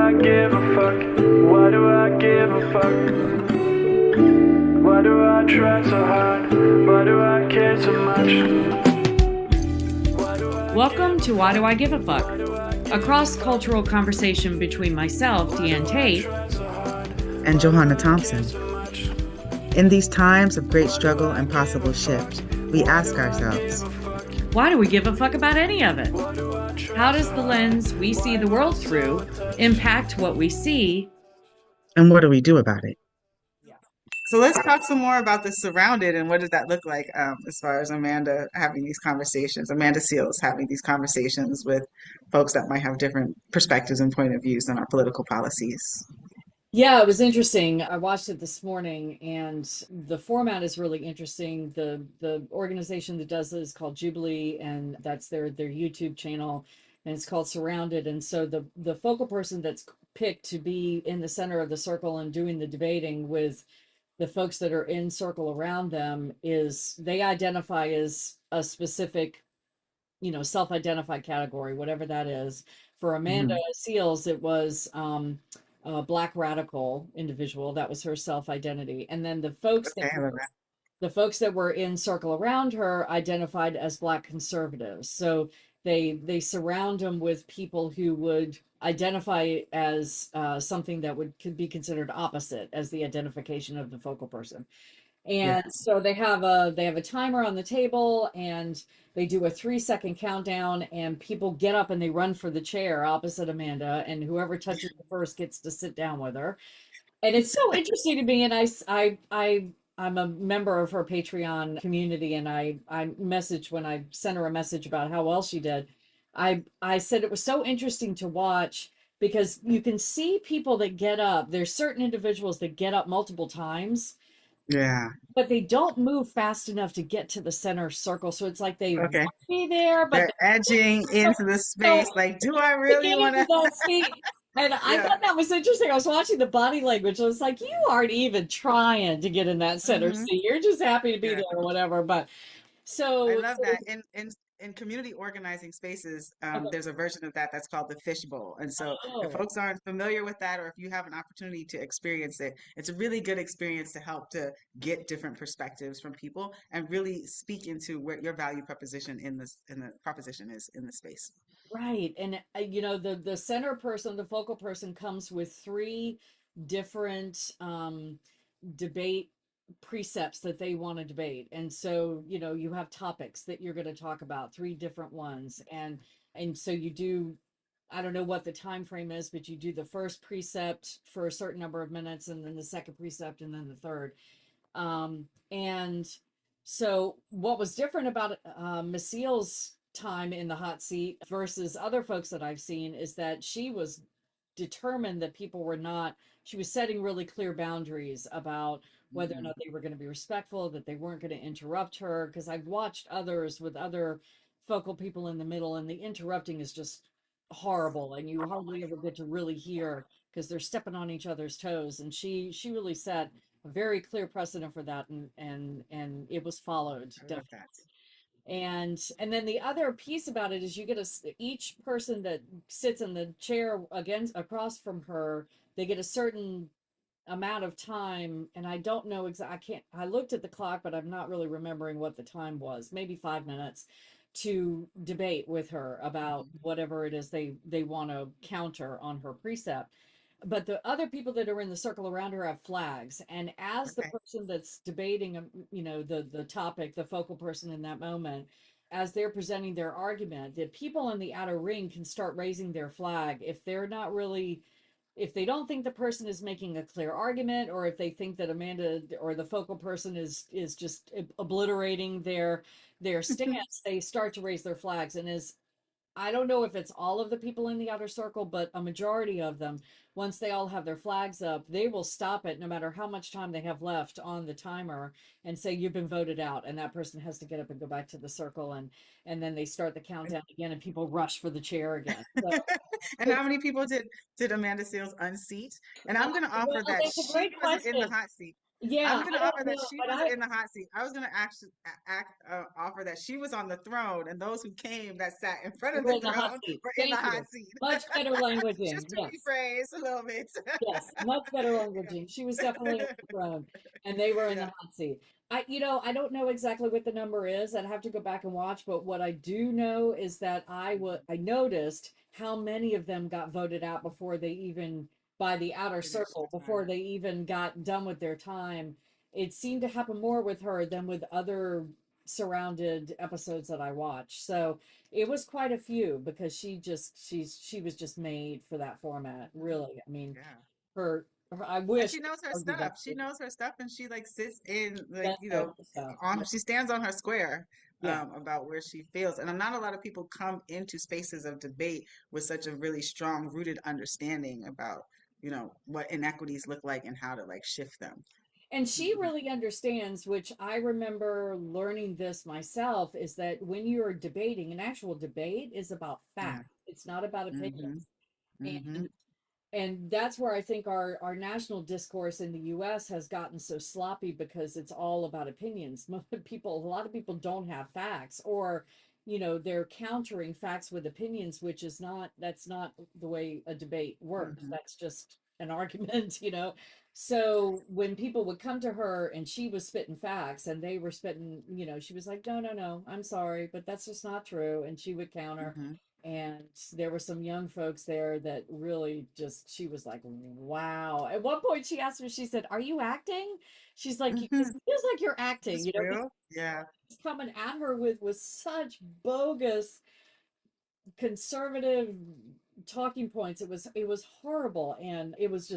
I give a fuck? Why do I give a fuck? Why do I try so hard? Why do I care so much? Welcome to Why Do I Give a Fuck? A cross-cultural conversation between myself, Diane Tate, and Johanna Thompson. In these times of great struggle and possible shift, we ask ourselves, why do we give a fuck about any of it? How does the lens we see the world through impact what we see? And what do we do about it? So let's talk some more about the surrounded and what does that look like as far as Amanda having these conversations, Amanda Seals having these conversations with folks that might have different perspectives and point of views on our political policies. Yeah, it was interesting. I watched it this morning, and the format is really interesting. The organization that does it is called Jubilee, and that's their YouTube channel, and it's called Surrounded. And so the focal person that's picked to be in the center of the circle and doing the debating with the folks that are in circle around them is they identify as a specific, self-identified category, whatever that is. For Amanda Seals, it was a Black radical individual. That was her self-identity. And then the folks that were in circle around her identified as Black conservatives. So they surround them with people who would identify as something that could be considered opposite as the identification of the focal person. And so they have a timer on the table, and they do a 3-second countdown, and people get up and they run for the chair opposite Amanda, and whoever touches it first gets to sit down with her. And it's so interesting to me. And I'm a member of her Patreon community, and I messaged when I sent her a message about how well she did. I said it was so interesting to watch because you can see people that get up. There's certain individuals that get up multiple times. Yeah. But they don't move fast enough to get to the center circle. So it's like they want to be there, but they're edging into the space. Like, do I really want to? And I thought that was interesting. I was watching the body language. I was like, you aren't even trying to get in that center seat. You're just happy to be there or whatever. But so I love that. In community organizing spaces, there's a version of that that's called the fishbowl. And so if folks aren't familiar with that, or if you have an opportunity to experience it, it's a really good experience to help to get different perspectives from people and really speak into where your value proposition in the proposition is in the space. Right. And the center person, the focal person, comes with 3 different debate precepts that they want to debate. And so you have topics that you're going to talk about, 3 different ones. And so you do, I don't know what the time frame is, but you do the first precept for a certain number of minutes, and then the second precept, and then the third. And so what was different about Miss Seal's time in the hot seat versus other folks that I've seen is that she was determined that people were not, she was setting really clear boundaries about whether or not they were going to be respectful, that they weren't going to interrupt her. Because I've watched others with other focal people in the middle, and the interrupting is just horrible, and you hardly ever get to really hear because they're stepping on each other's toes. And she really set a very clear precedent for that, and it was followed definitely. And then the other piece about it is you get each person that sits in the chair across from her, they get a certain amount of time, and I don't know exactly. I looked at the clock, but I'm not really remembering what the time was. Maybe 5 minutes to debate with her about whatever it is they want to counter on her precept. But the other people that are in the circle around her have flags, and as the person that's debating, the topic, the focal person in that moment, as they're presenting their argument, the people in the outer ring can start raising their flag if they're not really, if they don't think the person is making a clear argument, or if they think that Amanda or the focal person is just obliterating their stance, they start to raise their flags. And I don't know if it's all of the people in the outer circle, but a majority of them, once they all have their flags up, they will stop it no matter how much time they have left on the timer and say, you've been voted out. And that person has to get up and go back to the circle. And then they start the countdown again, and people rush for the chair again. So, and how many people did Amanda Seals unseat? And I'm going to offer that she wasn't in the hot seat. I'm Yeah, going I to offer don't that know, she but was I in the hot seat. I was going to actually offer that she was on the throne and those who came that sat in front of we're the in the hot throne seat. were in the Thank hot you. seat. Much better languaging. Just to Yes. rephrase a little bit. Yes, much better languaging. She was definitely on the throne, and they were in the Yeah. hot seat. I don't know exactly what the number is. I'd have to go back and watch, but what I do know is that I noticed how many of them got voted out before they even by the outer Finished circle, the before time. they even got done with their time. It seemed to happen more with her than with other surrounded episodes that I watched. So it was quite a few because she was just made for that format, Mhm. really. I mean, Yeah. I And wish she knows her I would be better. stuff. She knows her stuff, and she like sits in like That's the stuff. on. She stands on her square Yeah. about where she feels. And not a lot of people come into spaces of debate with such a really strong rooted understanding about what inequities look like and how to like shift them. And she Hmm. really understands, which I remember learning this myself, is that when you're debating, an actual debate is about Yeah. fact. It's not about Hmm. opinions. Hmm. And that's where I think our national discourse in the US has gotten so sloppy because it's all about opinions. A lot of people don't have facts, or they're countering facts with opinions, which is not that's not the way a debate works. Hmm. That's just an argument. So when people would come to her and she was spitting facts and they were spitting, she was like, no, no, no, I'm sorry, but that's just not true. And she would counter. Hmm. And there were some young folks there that really just, she was like, wow. At one point, she asked me, she said, "Are you acting?" She's like, "It Hmm. feels like you're acting," This because real? Yeah. he's coming at her with such bogus conservative talking points. It was horrible, and it was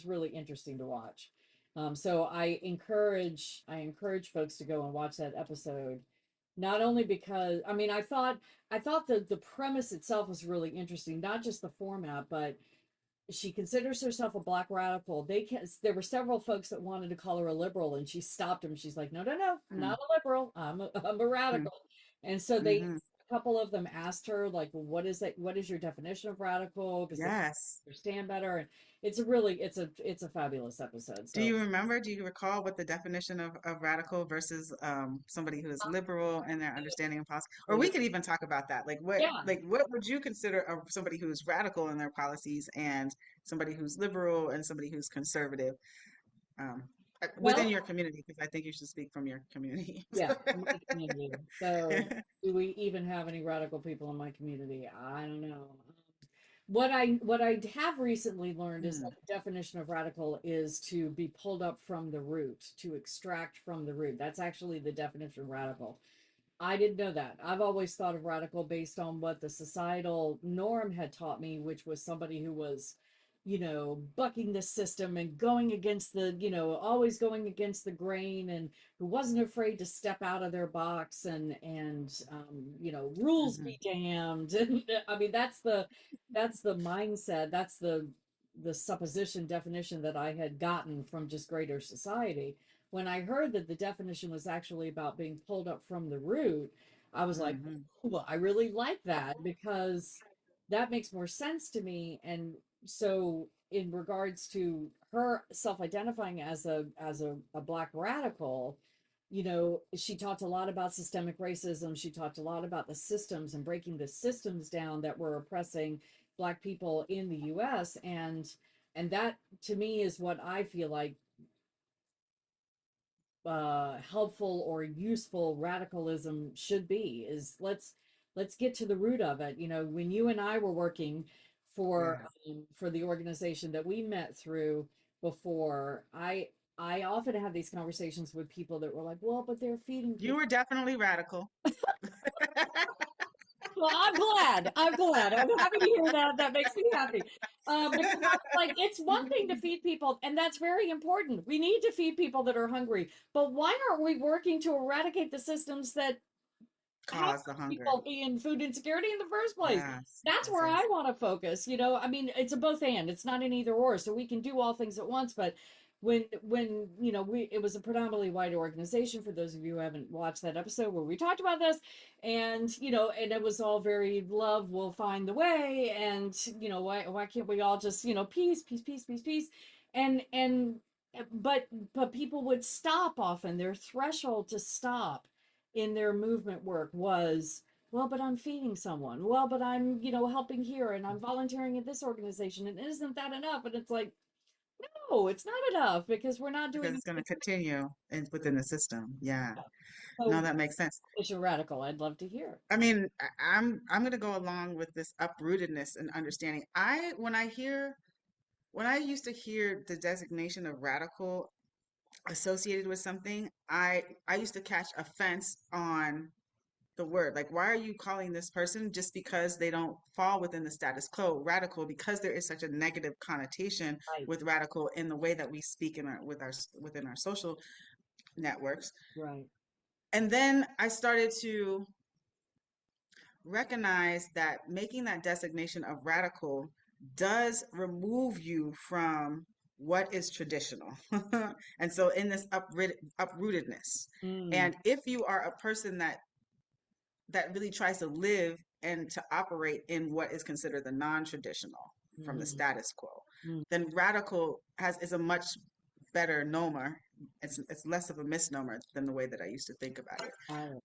really interesting to watch. So I encourage folks to go and watch that episode, not only because I thought the premise itself was really interesting, not just the format, but she considers herself a black radical. There were several folks that wanted to call her a liberal, and she stopped them. She's like, no, no, no, I'm not a liberal. I'm a radical. And so Mm-hmm. a couple of them asked her, like, well, what is that? What is your definition of radical? Because they Yes. understand better. And it's a fabulous episode. Do So you remember, do you recall what the definition of radical versus somebody who is liberal in their understanding of policy? Or we could even talk about that. yeah. What would you consider somebody who's radical in their policies and somebody who's liberal and somebody who's conservative um, within Well, your community? Because I think you should speak from your community. yeah, my community. So, do we even have any radical people in my community? I don't know. What I have recently learned is that Hmm. the definition of radical is to be pulled up from the root, to extract from the root. That's actually the definition of radical. I didn't know that. I've always thought of radical based on what the societal norm had taught me, which was somebody who was, bucking the system and going against always going against the grain, and who wasn't afraid to step out of their box and rules Hmm. be damned. And I mean, that's the mindset. That's the supposition definition that I had gotten from just greater society. When I heard that the definition was actually about being pulled up from the root, I was like, Hmm. well, I really like that because that makes more sense to me. And so, in regards to her self-identifying as a black radical, she talked a lot about systemic racism. She talked a lot about the systems and breaking the systems down that were oppressing black people in the US. And that to me is what I feel like helpful or useful radicalism should be, is let's get to the root of it. When you and I were working for Yes. for the organization that we met through before, I often have these conversations with people that were like, well, but they're feeding You people. were definitely radical. Well, I'm glad, I'm happy to hear that. That makes me happy. Because I was like, it's one thing to feed people, and that's very important. We need to feed people that are hungry, but why aren't we working to eradicate the systems that have Cause the hunger. people be in food insecurity in the first place? Yes. That's Yes. where I Yes. want to focus. I mean, it's a both and. It's not an either or. So we can do all things at once. But when it was a predominantly white organization. For those of you who haven't watched that episode where we talked about this, and it was all very love will find the way, and why can't we all just peace, peace, peace, peace, peace, and but people would stop often. Their threshold to stop in their movement work was, well, but I'm feeding someone. Well, but I'm, helping here and I'm volunteering at this organization. And isn't that enough? And it's like, no, it's not enough because we're not because doing it's going to continue within the system. Yeah. it. No, So that makes sense. it's a radical. I'd love to hear. I mean, I'm going to go along with this uprootedness and understanding. When I used to hear the designation of radical associated with something, I used to catch offense on the word. Like, why are you calling this person just because they don't fall within the status quo radical? Because there is such a negative connotation Right, with radical in the way that we speak within our social networks. right, And then I started to recognize that making that designation of radical does remove you from what is traditional. And so in this uprootedness, mm, and if you are a person that really tries to live and to operate in what is considered the non-traditional from the mm, status quo, mm, then radical has is a much better nomer. It's less of a misnomer than the way that I used to think about it. right,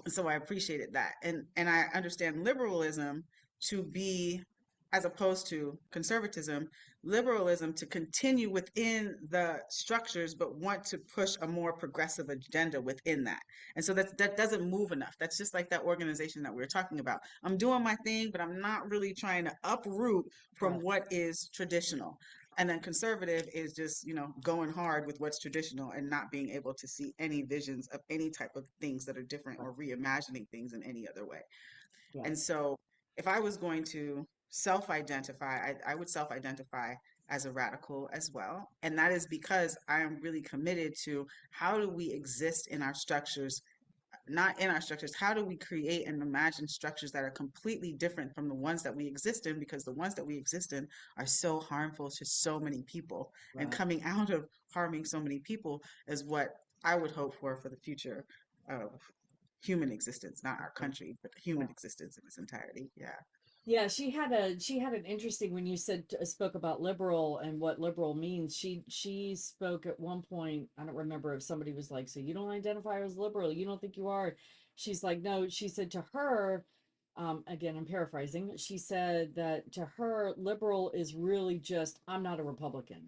So I appreciated that. And I understand liberalism to be, as opposed to conservatism, liberalism to continue within the structures, but want to push a more progressive agenda within that. And so that doesn't move enough. That's just like that organization that we were talking about. I'm doing my thing, but I'm not really trying to uproot from right, what is traditional. And then conservative is just, going hard with what's traditional and not being able to see any visions of any type of things that are different right, or reimagining things in any other way. yeah, And so if I was going to self-identify, I would self-identify as a radical as well. And that is because I am really committed to how do we exist in our structures, not in our structures, how do we create and imagine structures that are completely different from the ones that we exist in, because the ones that we exist in are so harmful to so many people. And right, coming out of harming so many people is what I would hope for the future of human existence, not our country, but yeah. human existence in its entirety. Yeah. Yeah, she had an interesting when you said spoke about liberal and what liberal means. She spoke at one point. I don't remember if somebody was like, "So you don't identify as liberal? You don't think you are?" She's like, "No." She said to her, again, I'm paraphrasing. She said that to her, liberal is really just I'm not a Republican,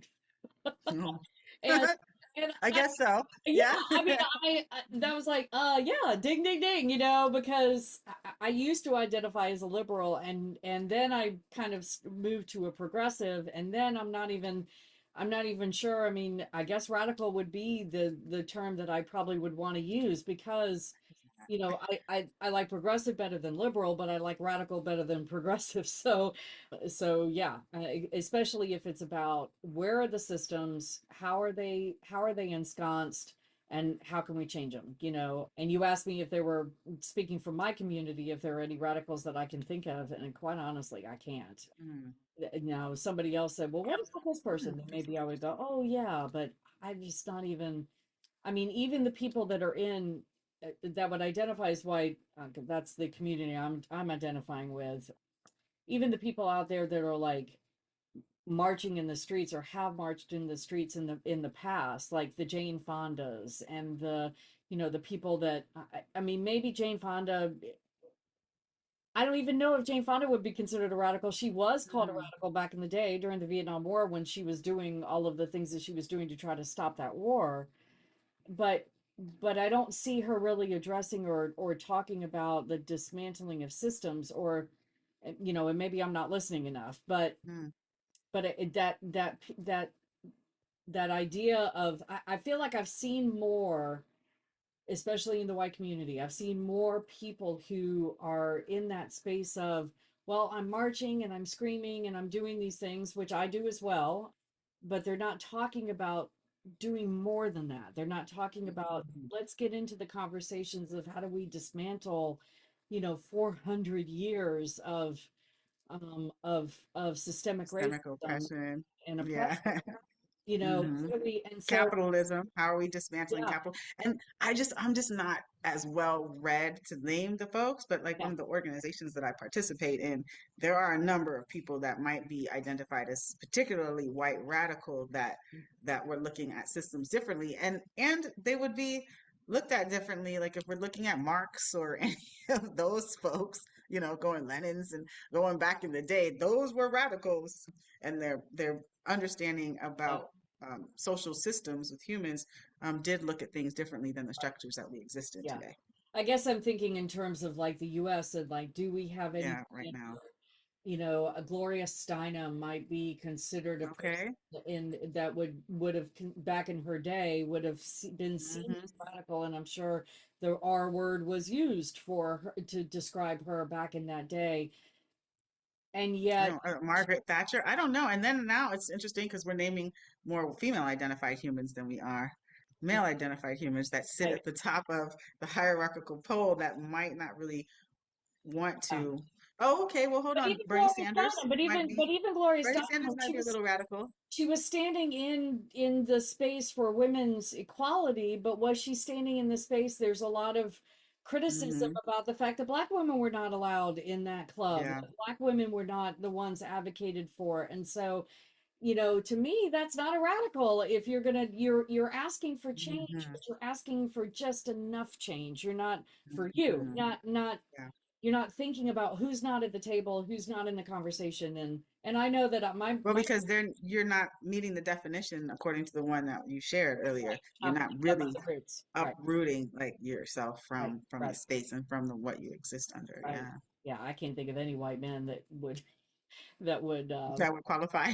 and and I guess so. yeah, Yeah. I mean, that was like, yeah, ding, ding, ding, because I used to identify as a liberal, and then I kind of moved to a progressive, and then I'm not even sure. I mean, I guess radical would be the term that I probably would want to use because, I like progressive better than liberal, but I like radical better than progressive. So yeah, especially if it's about where are the systems, how are they ensconced, and how can we change them? And you asked me if there were, speaking from my community, if there are any radicals that I can think of, and quite honestly, I can't. Mm, Somebody else said, well, what about this person? Then maybe I would go, oh yeah, but I'm just not even. I mean, even the people that are in that would identify as white, that's the community I'm identifying with. Even the people out there that are like marching in the streets or have marched in the streets in the past, like the Jane Fondas and the people that I mean, maybe Jane Fonda. I don't even know if Jane Fonda would be considered a radical. She was called a mm, radical back in the day during the Vietnam War when she was doing all of the things that she was doing to try to stop that war. But I don't see her really addressing or talking about the dismantling of systems or and maybe I'm not listening enough, but mm. that idea of I feel like I've seen more, especially in the white community. I've seen more people who are in that space of, well, I'm marching and I'm screaming and I'm doing these things, which I do as well, but they're not talking about doing more than that. They're not talking about, let's get into the conversations of how do we dismantle, 400 years of systemic Systemic racism oppression. and Yeah. oppression. You know, Hmm. what do we, and so, Capitalism. How are we dismantling yeah, capital? And I'm just not as well read to name the folks, but like yeah, one of the organizations that I participate in, there are a number of people that might be identified as particularly white radical that were looking at systems differently, and they would be looked at differently. Like if we're looking at Marx or any of those folks, you know, going Lenin's and going back in the day, those were radicals, and their understanding yeah, about social systems with humans did look at things differently than the structures that we exist in yeah. today. I guess I'm thinking in terms of like the US and like, do we have any, Yeah, right now. you know, a Gloria Steinem might be considered a person Okay. in that would have back in her day would have been seen Hmm. as radical, and I'm sure the R word was used for her to describe her back in that day, and I yet, don't, Margaret Thatcher. I don't know. And then now it's interesting because we're naming more female identified humans than we are male identified humans that sit right, at the top of the hierarchical pole that might not really want yeah. to. Oh, okay. Well, hold But on. even Bernie Gloria Sanders Steinem, might be. but even Gloria Bernie Steinem, Sanders might be a little radical. she was standing in the space for women's equality, but was she standing in the space? There's a lot of criticism Hmm. about the fact that Black women were not allowed in that club. Yeah. Black women were not the ones advocated for. And so, you know, to me, that's not a radical. If you're gonna, you're asking for change, Hmm. but you're asking for just enough change. You're not for you, Hmm. not Yeah. you're not thinking about who's not at the table, who's not in the conversation. And I know that Well, my because then you're not meeting the definition according to the one that you shared earlier. You're not not picking up on really the roots. Right, uprooting like yourself right, from the right, space and from the what you exist under. right. Yeah. Yeah, I can't think of any white man that would that would That would qualify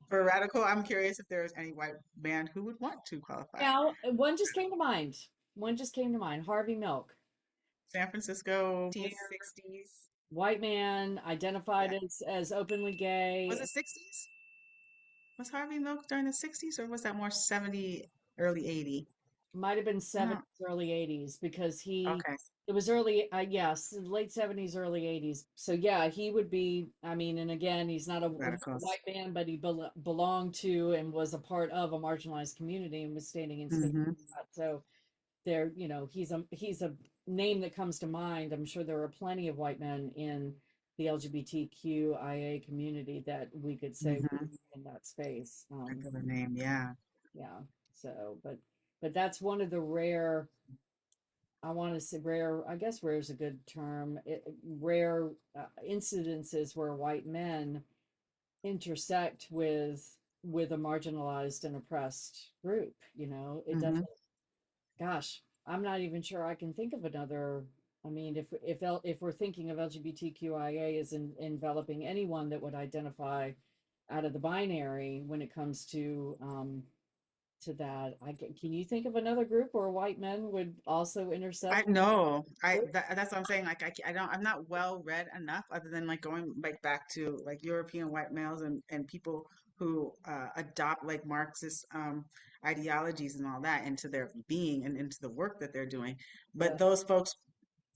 for radical. I'm curious if there's any white man who would want to qualify. now one just came to mind. One just came to mind. Harvey Milk. San Francisco, Mayor, 60s. white man, identified Yeah. as openly Was gay. it 60s? Was Harvey Milk during the 60s or was that more 70, early 80? Might have been I don't. 70s, early 80s, because Okay. it was early, yes, late 70s, early 80s. So yeah, he would be, I mean, and again, he's not a Radicals. white man, but he belonged to and was a part of a marginalized community and was standing in space Hmm. for that. So there, you know, he's a name that comes to mind. I'm sure there are plenty of white men in the LGBTQIA community that we could say Hmm. in that space. Regular name. Yeah. Yeah. So, but that's one of the rare, I want to say rare, I guess rare is a good term, rare incidences where white men intersect with a marginalized and oppressed group. You know, it doesn't, Hmm. gosh, I'm not even sure I can think of another. I mean, if we're thinking of LGBTQIA as enveloping anyone that would identify out of the binary when it comes to that. Can you think of another group where white men would also I intersect? know. That's what I'm saying. Like I don't. I'm not well read enough, other than like going like back to like European white males and people who adopt like Marxist ideologies and all that into their being and into the work that they're doing. Yeah, But those folks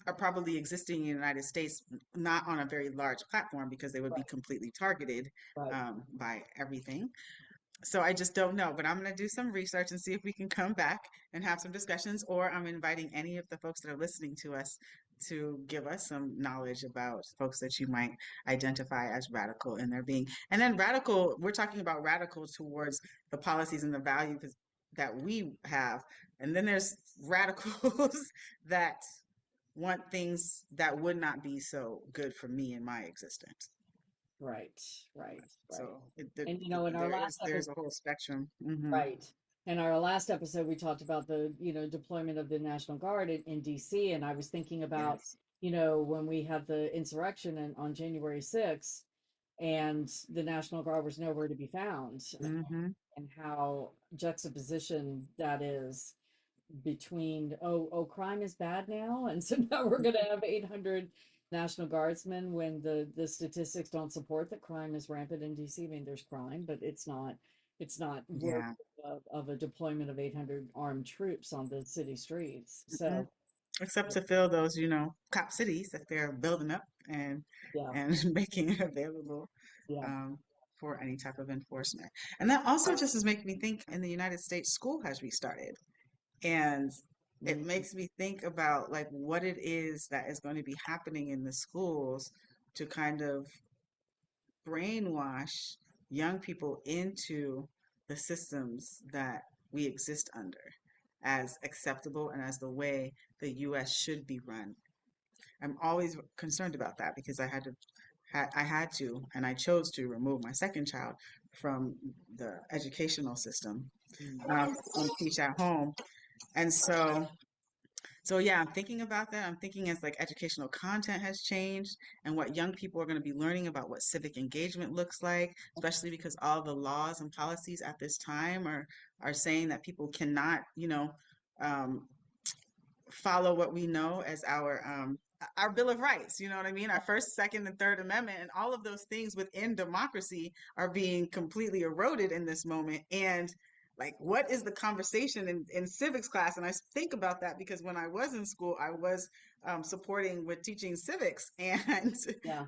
are probably existing in the United States, not on a very large platform because they would be right, completely targeted right. by everything. So I just don't know, but I'm going to do some research and see if we can come back and have some discussions, or I'm inviting any of the folks that are listening to us to give us some knowledge about folks that you might identify as radical in their being. And then radical, we're talking about radical towards the policies and the values that we have. And then there's radicals that want things that would not be so good for me in my existence. Right, right, right. So And you know, in our last there's episode, a whole spectrum. Hmm. right. In our last episode, we talked about the, you know, deployment of the National Guard in DC. And I was thinking about, Yes. you know, when we had the insurrection on January 6th and the National Guard was nowhere to be found, Hmm. and how juxtaposition that is between, oh, crime is bad now, and so now we're going to have 800 National Guardsmen when the statistics don't support that crime is rampant in DC. I mean, there's crime, but it's not worth Yeah. of a deployment of 800 armed troops on the city streets. Hmm. So Except to fill those, cop cities that they're building up and yeah, and making it available. yeah, Um, for any type of enforcement. And that also just is making me think in the United States, school has restarted. And it Mhm. makes me think about like what it is that is going to be happening in the schools to kind of brainwash young people into the systems that we exist under as acceptable and as the way the US should be run. I'm always concerned about that because I had to and I chose to remove my second child from the educational system Mhm. and teach at home. And so yeah, I'm thinking about that. I'm thinking as like educational content has changed and what young people are going to be learning about what civic engagement looks like, especially because all the laws and policies at this time are saying that people cannot, um, follow what we know as our Bill of Rights, you know what I mean? Our First, Second, and Third Amendment, and all of those things within democracy are being completely eroded in this moment. And like, what is the conversation in civics class? And I think about that because when I was in school, I was supporting with teaching civics, and Yeah.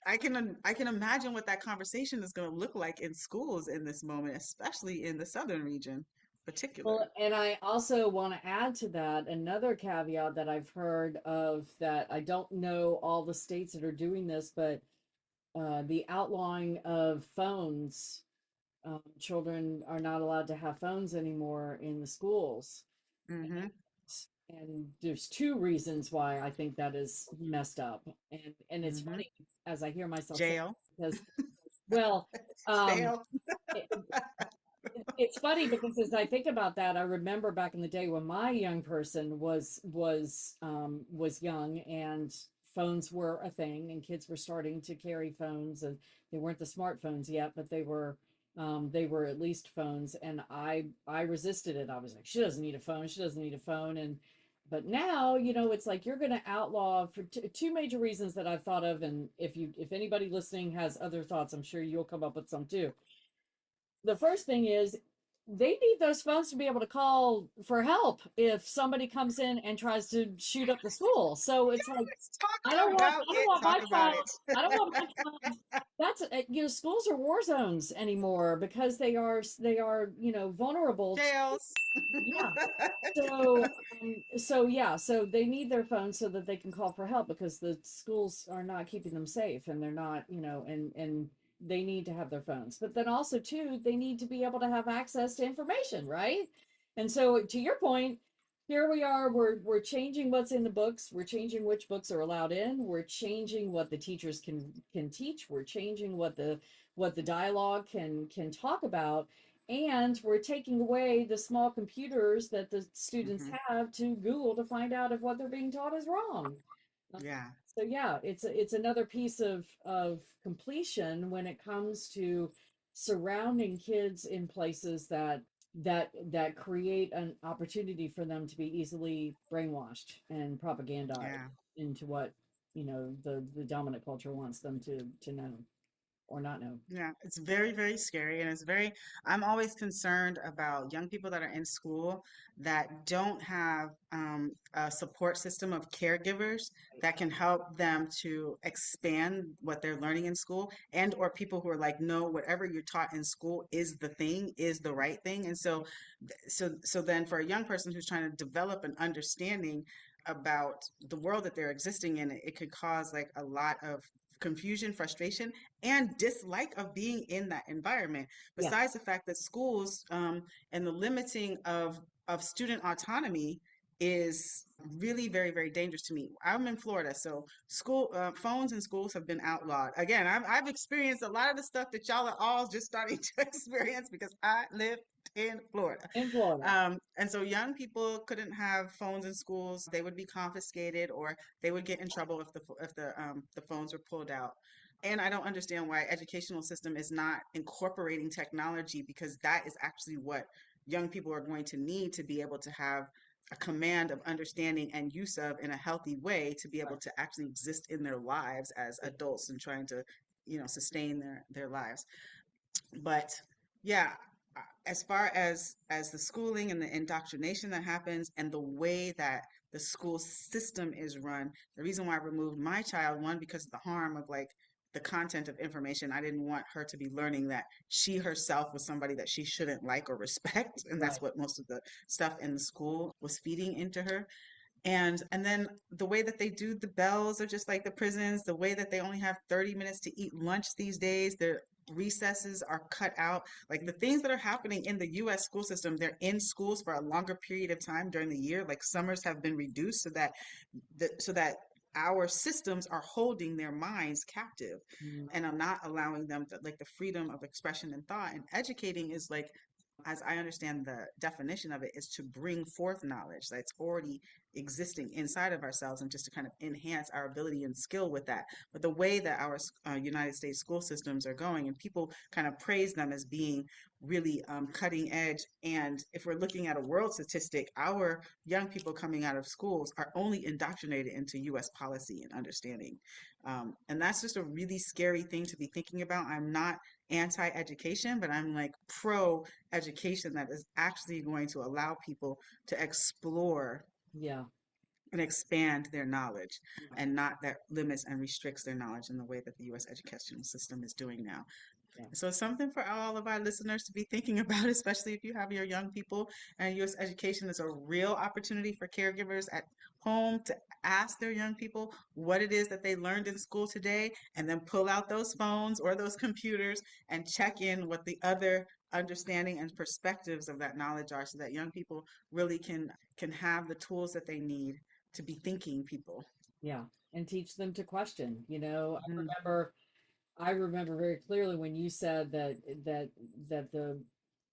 I can imagine what that conversation is going to look like in schools in this moment, especially in the southern region, particular. Well, and I also want to add to that another caveat that I've heard of, that I don't know all the states that are doing this, but the outlawing of phones. Children are not allowed to have phones anymore in the schools. Mm-hmm. And there's two reasons why I think that is messed up. And it's Mm-hmm. funny as I hear myself say, Jail. because, well, um, Bail. it, it's funny because as I think about that, I remember back in the day when my young person was young and phones were a thing and kids were starting to carry phones, and they weren't the smartphones yet, but they were at least phones, and I resisted it. I was like, she doesn't need a phone, she doesn't need a phone. And but now, it's like you're going to outlaw for two major reasons that I've thought of. And if anybody listening has other thoughts, I'm sure you'll come up with some too. The first thing is they need those phones to be able to call for help if somebody comes in and tries to shoot up the school. So it's like, Let's talk about I don't it. want my Talk about child, it. I don't want my child. That's schools are war zones anymore because they are vulnerable to, Jails. yeah. So they need their phones so that they can call for help because the schools are not keeping them safe, and they're not, and they need to have their phones. But then also too, they need to be able to have access to information, right? And so to your point, here we are, we're changing what's in the books, we're changing which books are allowed in, we're changing what the teachers can teach, we're changing what the dialogue can talk about, and we're taking away the small computers that the students Hmm. have to Google to find out if what they're being taught is wrong. Uh, Yeah. So yeah, it's another piece of completion when it comes to surrounding kids in places that create an opportunity for them to be easily brainwashed and propagandized Yeah. into what the dominant culture wants them to know or not know. Yeah, it's very, very scary. And I'm always concerned about young people that are in school that don't have a support system of caregivers that can help them to expand what they're learning in school, and or people who are like, no, whatever you're taught in school is the thing, is the right thing. And so then for a young person who's trying to develop an understanding about the world that they're existing in, it could cause like a lot of confusion, frustration, and dislike of being in that environment. Yeah. Besides the fact that schools and the limiting of student autonomy is really very, very dangerous to me. I'm in Florida, so school phones in schools have been outlawed. Again, I've experienced a lot of the stuff that y'all are all just starting to experience because I live in Florida. In Florida. And so young people couldn't have phones in schools. They would be confiscated or they would get in trouble if the phones were pulled out. And I don't understand why educational system is not incorporating technology because that is actually what young people are going to need to be able to have a command of understanding and use of in a healthy way to be able to actually exist in their lives as adults and trying to, sustain their lives. But yeah, as far as the schooling and the indoctrination that happens and the way that the school system is run, the reason why I removed my child, one, because of the harm of like the content of information. I didn't want her to be learning that she herself was somebody that she shouldn't like or respect. And that's Right. what most of the stuff in the school was feeding into her. And then the way that they do the bells are just like the prisons, the way that they only have 30 minutes to eat lunch these days, their recesses are cut out. Like the things that are happening in the US school system, they're in schools for a longer period of time during the year. Like summers have been reduced so that our systems are holding their minds captive Mm, and are not allowing them to, like the freedom of expression and thought. And educating is like, as I understand the definition of it, is to bring forth knowledge that's already existing inside of ourselves and just to kind of enhance our ability and skill with that. But the way that our United States school systems are going, and people kind of praise them as being really cutting edge. And if we're looking at a world statistic, our young people coming out of schools are only indoctrinated into US policy and understanding. And that's just a really scary thing to be thinking about. I'm not anti-education, but I'm like pro education that is actually going to allow people to explore yeah. and expand their knowledge and not that limits and restricts their knowledge in the way that the US educational system is doing now. Yeah. So it's something for all of our listeners to be thinking about, especially if you have your young people. And US education is a real opportunity for caregivers at home to ask their young people what it is that they learned in school today, and then pull out those phones or those computers and check in what the other understanding and perspectives of that knowledge are, so that young people really can have the tools that they need to be thinking people. Yeah. And teach them to question. You know, Mhm. I remember very clearly when you said that the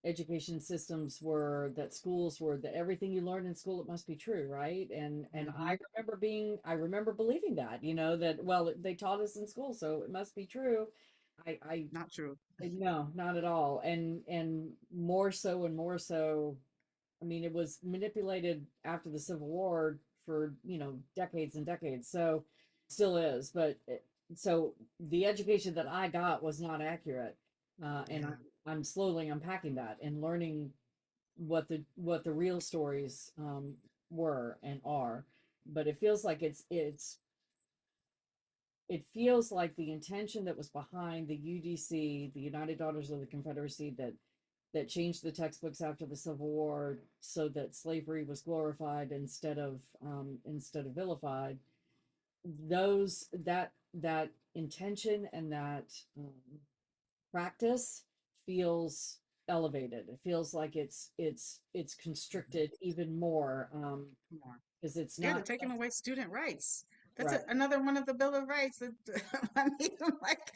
education systems were that schools were that everything you learned in school it must be true, right? And Mhm. I remember believing that, you know, that well they taught us in school, so it must be true. I Not true. no, not at all. And more so and more so, I mean, it was manipulated after the Civil War for, you know, decades and decades. So still is, but so the education that I got was not accurate. And Yeah. I'm slowly unpacking that and learning what the real stories were and are. But it feels like it feels like the intention that was behind the UDC, the United Daughters of the Confederacy, that changed the textbooks after the Civil War so that slavery was glorified instead of vilified. Those that intention and that practice feels elevated. It feels like it's constricted even more More. because it's Yeah, they're not taking just away student rights. That's right. another one of the Bill of Rights. I mean, like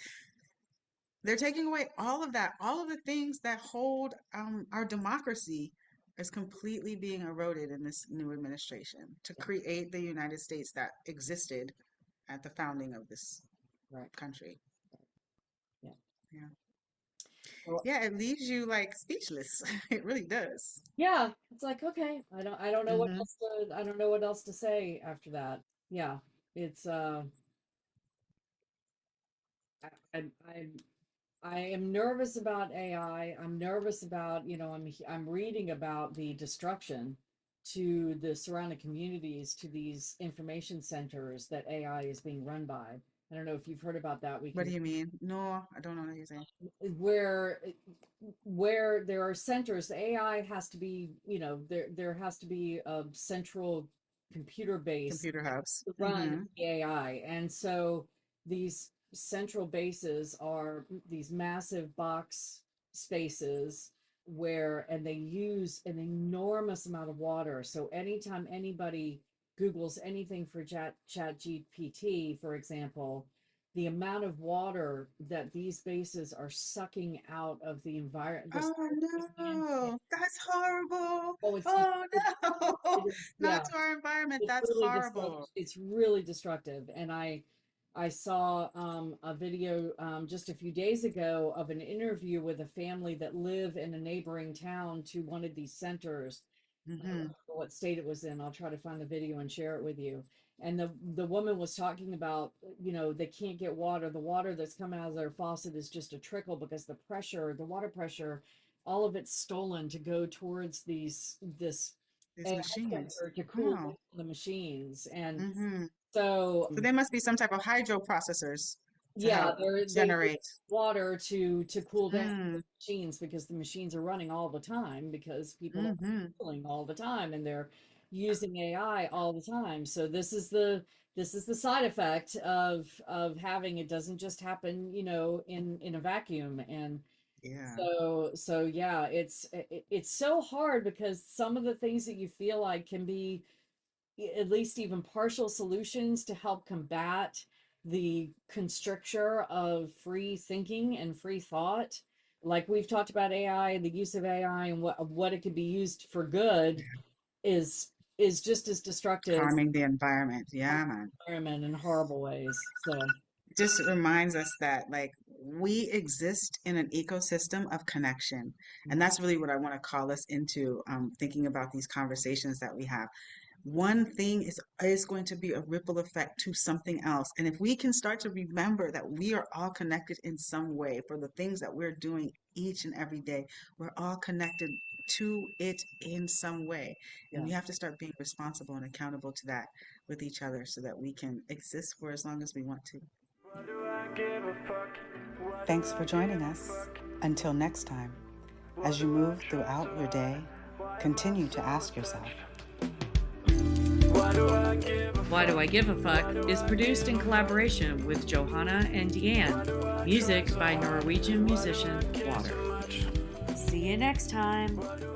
they're taking away all of that, all of the things that hold our democracy is completely being eroded in this new administration to Yeah, create the United States that existed at the founding of this right. country. Yeah. Yeah. Well, Yeah, it leaves you like speechless. It really does. yeah, it's like okay, I don't know what Hmm. else to I don't know what else to say after that. Yeah, it's I, I I am nervous about AI. I'm nervous about, you know, I'm reading about the destruction to the surrounding communities, to these information centers that AI is being run by. I don't know if you've heard about that. We What do can you mean? No, I don't know what you're saying. where where there are centers, the AI has to be, you know, there has to be a central computer base Computer hubs. to run Hmm. the AI. And so these central bases are these massive box spaces where, and they use an enormous amount of water. So anytime anybody Googles anything for chat GPT, for example, the amount of water that these bases are sucking out of the environment, the Oh surrounding landscape. no, that's horrible. Oh, it's just, Oh it no, is, not yeah, to our environment. it's That's really destructive. horrible. It's really destructive. And I saw a video just a few days ago of an interview with a family that live in a neighboring town to one of these centers. I don't Hmm. remember what state it was in. I'll try to find the video and share it with you. And the woman was talking about, you know, they can't get water. The water that's coming out of their faucet is just a trickle because the pressure, the water pressure, all of it's stolen to go towards this These AI machines. center to cool down Wow. the machines. And Hmm. so So they must be some type of hydro processors. Yeah, help they use generate. water to cool down the Mm, machines because the machines are running all the time because people are hmm cooling all the time and they're using AI all the time. So this is the side effect of having it doesn't just happen, in a vacuum. And Yeah. so yeah, it's so hard because some of the things that you feel like can be at least even partial solutions to help combat the constricture of free thinking and free thought. Like we've talked about AI, the use of AI and what it could be used for good is is just as destructive Harming the environment. on Yeah, man. the environment in horrible ways. So Just reminds us that like we exist in an ecosystem of connection. And that's really what I want to call us into, thinking about these conversations that we have. One thing is going to be a ripple effect to something else. And if we can start to remember that we are all connected in some way for the things that we're doing each and every day, we're all connected to it in some way. And yeah. we have to start being responsible and accountable to that with each other so that we can exist for as long as we want to. Why do I give a fuck? Why do Thanks for I joining give a us. fuck? Until next time, Why as you do I move try throughout so your day, hard? Why am I continue to so ask yourself, touched? Why do I give a Why Do I Give a Fuck Why do is I produced in give a collaboration with Johanna and Diane. Music by Norwegian musician care so Water. much? See you next time. Why do